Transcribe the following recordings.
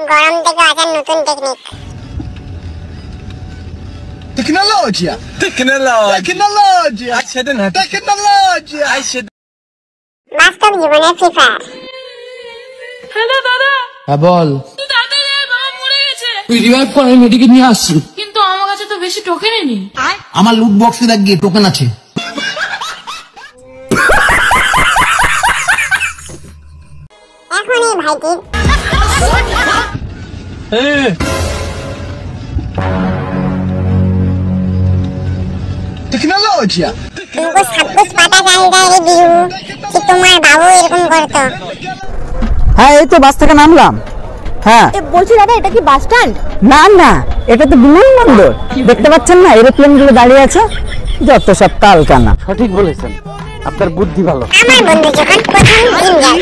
গরম থেকে বাঁচার নতুন টেকনিক। Tecnologia. বাস্তব জীবনে ফ্রি ফায়ার। হ্যালো দাদা। হ্যাঁ বল। তুই তাড়াতাড়ি আয়, বাবা মরে গেছে। তুই রিভাইভ কর, আমি মেডিকেল নিয়ে আসছি। কিন্তু আমার কাছে তো বেশি টোকেনই নেই। আমার লুট বক্সে দেখ গিয়ে টোকেন আছে। এখনই ভাইটি Tecnologia. तुमको सब कुछ पता चल जाए रिव्यू कि तुम्हार बाबू এরকম করতো। হ্যাঁ এই তো বাস থেকে নামলাম। হ্যাঁ বলছি দাদা, এটা কি বাস স্ট্যান্ড? না না, এটা তো বিমানবন্দর। দেখতে পাচ্ছেন না এরোপ্লেন গুলো দাঁড়িয়ে আছে, যত সব কালকানা। সঠিক বলেছেন, আপনার বুদ্ধি ভালো। আমার বন্ধু যখন প্রথম দিন যায়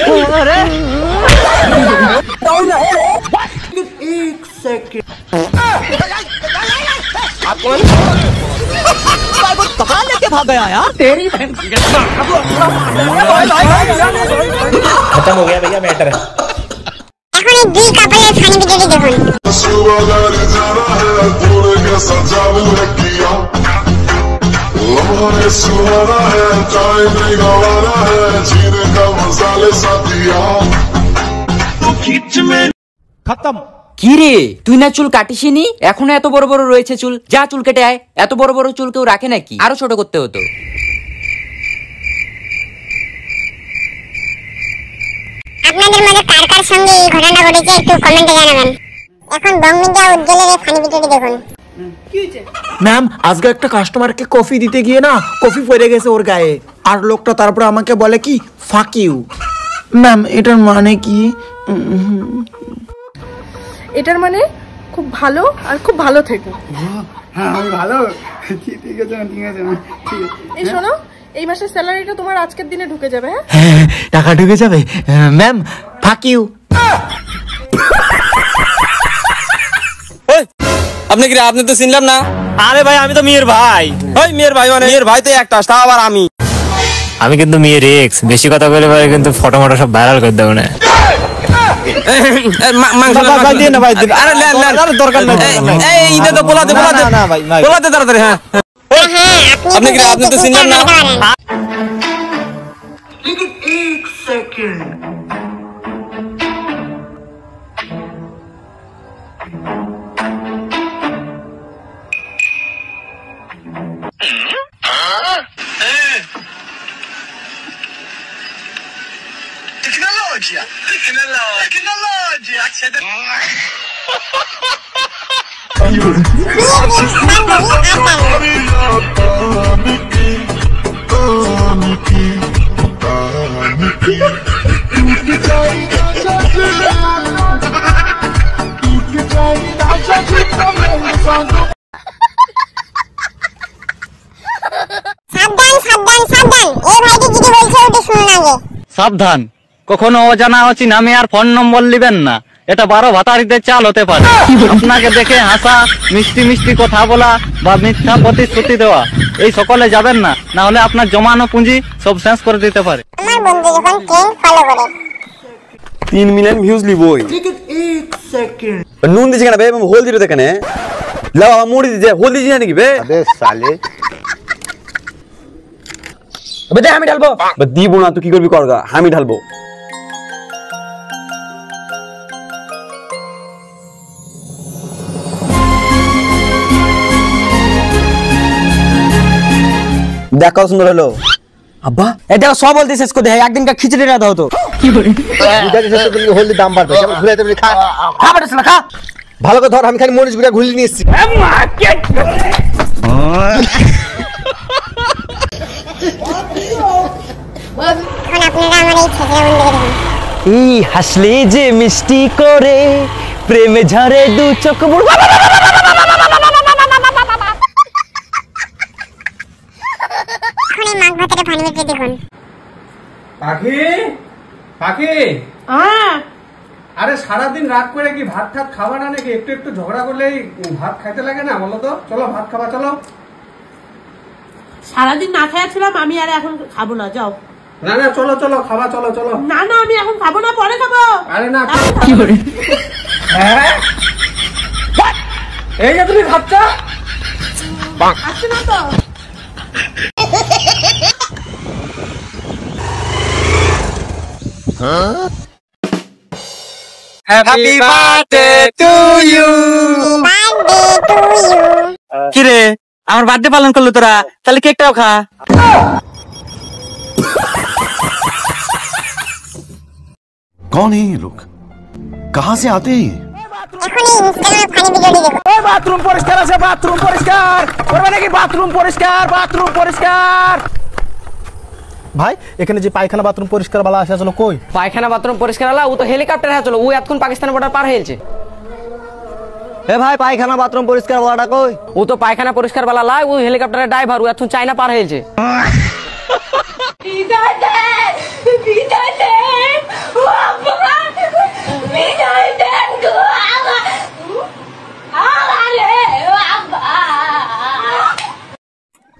कहाँ लेके भाग गया यार? तेरी बहन खत्म हो गया भैया मैटर। এখন এই দুই কাপলের ফানি ভিডিওটি দেখুন। खत्म। কি রে, তুই না চুল কাটিসনি, এখনো এত বড় বড় রয়েছে চুল? যা চুল কেটে আয়। এত বড় বড় চুল কেউ রাখে নাকি? আরো ছোট করতে হতো। আপনাদের মধ্যে কার কার সঙ্গে এই ঘটনা ঘটেছে একটু কমেন্টে জানাবেন। এখন বং মিডিয়া উজ্জ্বলের এই ফানি ভিডিওটি দেখুন। ম্যাম আজকে একটা কাস্টমারকে কফি দিতে গিয়ে না কফি পড়ে গেছে ওর গায়ে, আর লোকটা তারপর আমাকে বলে কি ফাক ইউ। ম্যাম এটার মানে কি? এটার মানে খুব ভালো আর খুব ভালো থেকো। হ্যাঁ আমি ভালো। ঠিক আছে ঠিক আছে। এই শোনো, এই মাসের স্যালারিটা তোমার আজকের দিনে ঢুকে যাবে। হ্যাঁ টাকা ঢুকে যাবে। Ma'am fuck you. আপনি কি? আপনি তো চিনলাম না। আরে ভাই আমি তো মেয়ের ভাই। ওই মেয়ের ভাই মানে মেয়ের ভাই তো একটা, তাও আবার আমি কিন্তু মেয়ের এক্স। বেশি কথা বলে ভাই কিন্তু ফটো মটো সব ভাইরাল করে দেবো না। তাড়াতাড়ি। হ্যাঁ আপনি কি? আপনি তো চিনলাম না। Tecnologia. সাবধান, কখনো অজানা অচিনা মেয়ের ফোন নম্বর লিবেন না। এটা 12 ভাতারিদের চাল হতে পারে। আপনাকে দেখে হাসা, মিষ্টি মিষ্টি কথা বলা বা মিথ্যা প্রতিশ্রুতি দেওয়া, এই সকলে যাবেন না, না হলে আপনার জমানো পুঁজি সব শেষ করে দিতে পারে। আমার বন্ধু যখন ট্রেন্ড ফলো করে 3 মিলিয়ন ভিউজ লিবই। নুন দিছি কেন বে? হোল দিতে কেন? লাও মুড়ি দিছে, হোল দিছি নাকি বে? আবে সালে আবে দে আমি ঢালবো। দিব না, তুই কি করবি করগা, আমি ঢালবো। দেখ কত সুন্দর হলো। আব্বা এটা সব বলতে শেষ করে দে, একদিনকার খিচুড়িটা দাও তো। কি করে বুঝাতে শেষ করে দিলে হলদি দাম বাড়বে। ঘুরাইতে বলি খা খা বেটা শালা খা। ভালো করে ধর, আমি খালি মরিচ গুঁড়া ঘুলি নিয়ে এসেছি। এই হাসলে যে মিষ্টি করে, প্রেমে ঝরে দু চোখ। পাখি পাখি, আরে সারাদিন রাত করে কি ভাত ঠাত খাওয়া না নাকি? একটু একটু ঝগড়া করলেই ভাত খাইতে লাগে না বলো তো? চলো ভাত খাওয়া চলো। সারাদিন না খাওয়া ছিলাম আমি, আর এখন খাবো না, যাও। না না চলো চলো খাওয়া চলো চলো। না না আমি এখন খাবো না, পরে খাবো। আরে না কি করে? হ্যাঁ এই যে তুমি খাচ্ছা আসছে না তো হ্যাপি বার্থডে টু ইউ। কি রে আমার বার্থডে পালন করলো তোরা, তাহলে কেকটাও খা। कौन है ये लोग? कहाँ से आते हैं? এখনই ইনস্টাগ্রামে ফানি ভিডিও দেখো। ওই বাথরুম পরিষ্কার আছে, বাথরুম পরিষ্কার করবে নাকি? বাথরুম পরিষ্কার, বাথরুম পরিষ্কার। ভাই এখানে যে পায়খানা বাথরুম পরিষ্কার वाला আসে আসলে কই? পায়খানা বাথরুম পরিষ্কার হলা ও তো হেলিকপ্টার হ্যাঁ চলো ও এতক্ষণ পাকিস্তান বর্ডার পার হয়েছে। এ ভাই পায়খানা বাথরুম পরিষ্কার ওয়াটা কই? ও তো পায়খানা পরিষ্কার वाला লা ও হেলিকপ্টারের ড্রাইভার ও এতক্ষণ চায়না পার হয়েছে।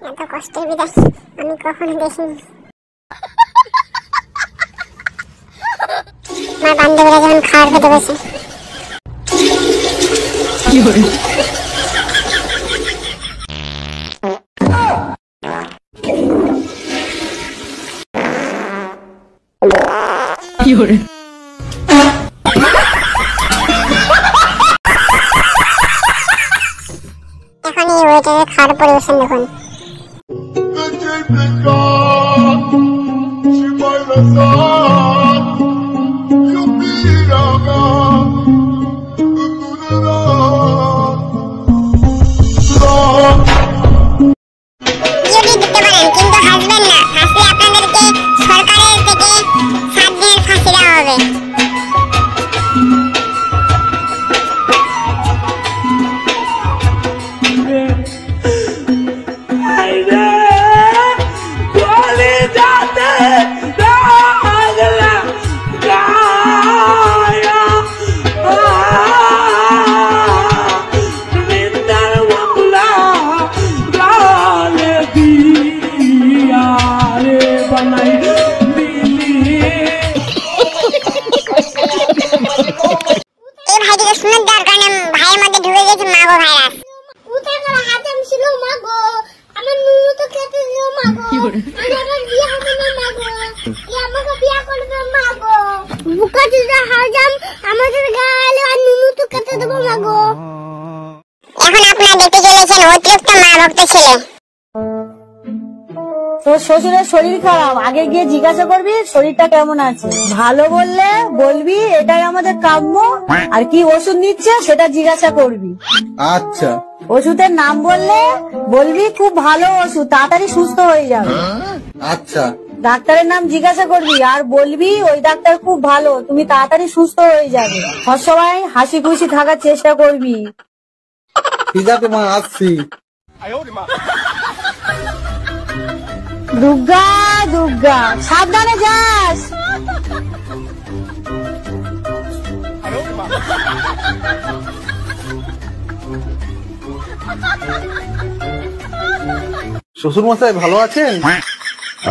এত কষ্টের বিদায় আমি কখনো দেখিনি। আমার বান্ধবীরা যখন খাওয়ার খেতে বসে এখন এই ওয়েটারের খাওয়ার পরিবেশন দেখুন। যদি দিতে পারেন কিন্তু হাসবেন না, হাসলে আপনাদেরকে সরকারের থেকে 7 দিনের ফাঁসি দেওয়া হবে। এই ভাইটিকে শুনে দেওয়ার কারণে ভাইয়ের মধ্যে ঢুকে গেছে মাগো ভাইরাস। উঠে করে হাতেম ছিল মাগো, আমার নুনু তো খেতে দিও মাগো, আমার বিয়ে হবে না মাগো, কি আমাকে বিয়ে করবে মাগো, বুকা দিদা হাজাম আমাদের গালে আর নুনু তো খেতে দেব মাগো। এখন আপনারা দেখতে চলেছেন অতিরিক্ত মা ভক্ত ছেলে। তোর শ্বশুরের শরীর খারাপ, আগে গিয়ে জিজ্ঞাসা করবি শরীরটা কেমন আছে, ভালো বললে বলবি এটাই আমাদের কাম্য, আর কি ওষুধ নিচ্ছে সেটা জিজ্ঞাসা করবি। আচ্ছা ওষুধের নাম বললে বলবি খুব ভালো ওষুধ, তাড়াতাড়ি সুস্থ হয়ে যাবে। আচ্ছা ডাক্তারের নাম জিজ্ঞাসা করবি আর বলবি ওই ডাক্তার খুব ভালো, তুমি তাড়াতাড়ি সুস্থ হয়ে যাবে। সবসময় হাসি খুশি থাকার চেষ্টা করবি। ঠিক আছে মা, আসছি। দুর্গা দুর্গা, সাবধানে যাস। শ্বশুর মশাই ভালো আছেন?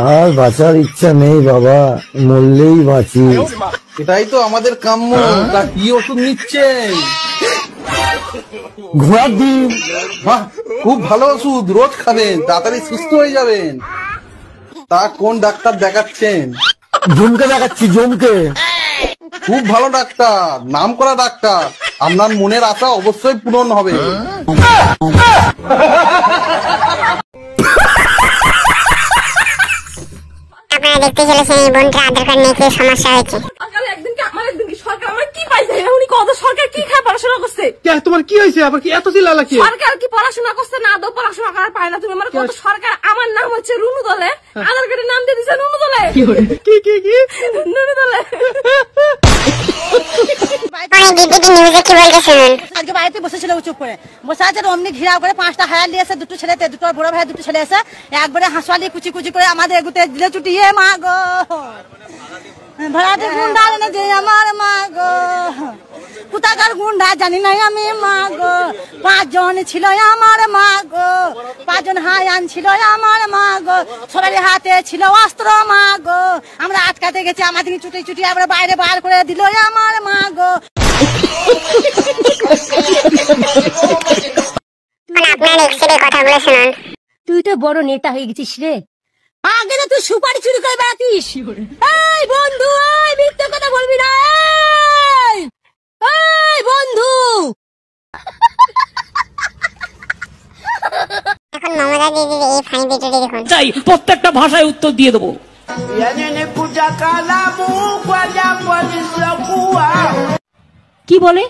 আর বাঁচার ইচ্ছা নেই বাবা, মরলেই বাঁচি। এটাই তো আমাদের কাম্য। তা কি ওষুধ নিচ্ছেন? ঘোড়ার ডিম। বাহ, খুব ভালো ওষুধ, রোজ খাবেন, তাড়াতাড়ি সুস্থ হয়ে যাবেন। তা কোন ডাক্তার দেখাচ্ছেন? জমকে দেখাচ্ছি, জমকে। খুব ভালো ডাক্তার, নাম করা ডাক্তার, আপনার মনের আশা অবশ্যই পূরণ হবে। আপনারা দেখতে চলেছেন এই বোনটা আধার কার্ড নিয়ে কি সমস্যা হয়েছে। একদিন কি আমার একদিন কি সরকার আমার কি পাইছে, উনি কত সরকার কি খায় পড়াশোনা করছে, তোমার কি হয়েছে আবার? কি এত চিল্লালা কি? সরকার কি পড়াশোনা করছে না? আদৌ পড়াশোনা করার পায় না। তুমি আমার কত সরকার, আমার নাম হচ্ছে রুনু দলে, আধার কার্ডের নাম দিয়ে দিছে রুনু দলে। কি কি কি? রুনু দলে। নিউজে কি বলতে শুনুন। আজকে বাড়িতে বসেছিল চুপ করে বসে আছে, অমনি ঘিরাও করে 5টা হায়ার নিয়ে এসে, দুটো ছেলেতে, দুটো বড় ভাই, দুটো ছেলে এসে একবারে হাসওয়ালি কুচি কুচি করে আমাদের এগুতে দিলে চুটিয়ে মা গো ভাড়াতে গুন্ডা এনে যে আমার মা গো, কোথাকার গুন্ডা জানি না আমি মা গো, 5 জন ছিল আমার মা গো, 5 জন হায়ান ছিল আমার মা গো, সবার হাতে ছিল অস্ত্র মা গো, আমরা আটকাতে গেছি, আমাদের চুটি চুটি আমরা বাইরে বার করে দিল আমার মা গো। আপনার এক্সের কথাগুলো শুনুন। তুই তো বড় নেতা হয়ে গেছিস রে। আগে তো তুই সুপারি চুরি করে বেড়াতিস। এই বন্ধু, এই মিথ্যে কথা বলবি না। এই বন্ধু, এখন মমতা দিদির এই ফানি ভিডিওটি দেখুন। চাই প্রত্যেকটা ভাষায় উত্তর দিয়ে দেবো। কি বলে?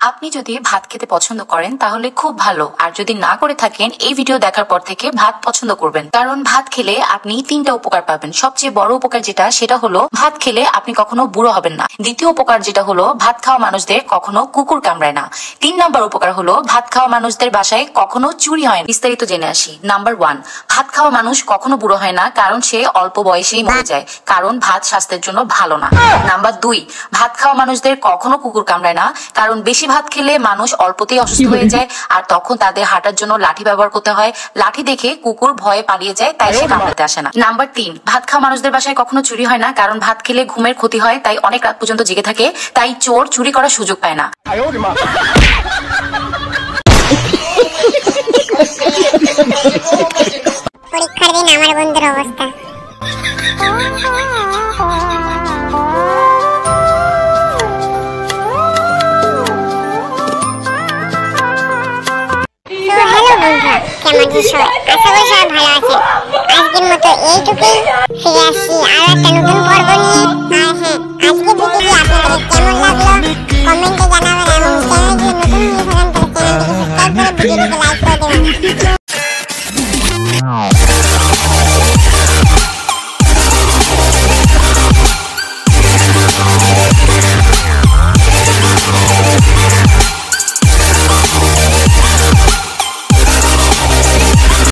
আপনি যদি ভাত খেতে পছন্দ করেন তাহলে খুব ভালো, আর যদি না করে থাকেন এই ভিডিও দেখার পর থেকে ভাত পছন্দ করবেন। কারণ ভাত খেলে আপনি 3টা উপকার পাবেন। সবচেয়ে বড় উপকার যেটা, সেটা হলো ভাত খেলে আপনি কখনো বুড়ো হবেন না। দ্বিতীয় উপকার যেটা হলো, ভাত খাওয়া মানুষদের কখনো কুকুর কামড়ায় না। 3 নম্বর উপকার হলো, ভাত খাওয়া মানুষদের বাসায় কখনো চুরি হয় না। বিস্তারিত জেনে আসি। নাম্বার 1, ভাত খাওয়া মানুষ কখনো বুড়ো হয় না, কারণ সে অল্প বয়সেই মরে যায়, কারণ ভাত স্বাস্থ্যের জন্য ভালো না। নাম্বার 2, ভাত খাওয়া মানুষদের কখনো কুকুর কামড়ায় না, কারণ বেশি ভাত খেলে মানুষ অল্পতেই অসুস্থ হয়ে যায়, আর তখন তাদের হাঁটার জন্য লাঠি ব্যবহার করতে হয়। লাঠি দেখে কুকুর ভয়ে পালিয়ে যায়, তাই সে কামড়াতে আসে না। নাম্বার 3, ভাত খাওয়া মানুষদের বাসায় কখনো চুরি হয় না, কারণ ভাত খেলে ঘুমের ক্ষতি হয়, তাই অনেক রাত পর্যন্ত জেগে থাকে, তাই চোর চুরি করার সুযোগ পায় না। পরীক্ষার দিন আমার বন্ধুর অবস্থা। হ্যালো বন্ধুরা, কেমন আছেন সবাই? আশা করি সবাই ভালো আছেন। আজকের মতো এইটুকুই, ফিরে আসছি আরো একটা নতুন পর্ব নিয়ে। আর হ্যাঁ, আজকের ভিডিওটি আপনাদের কেমন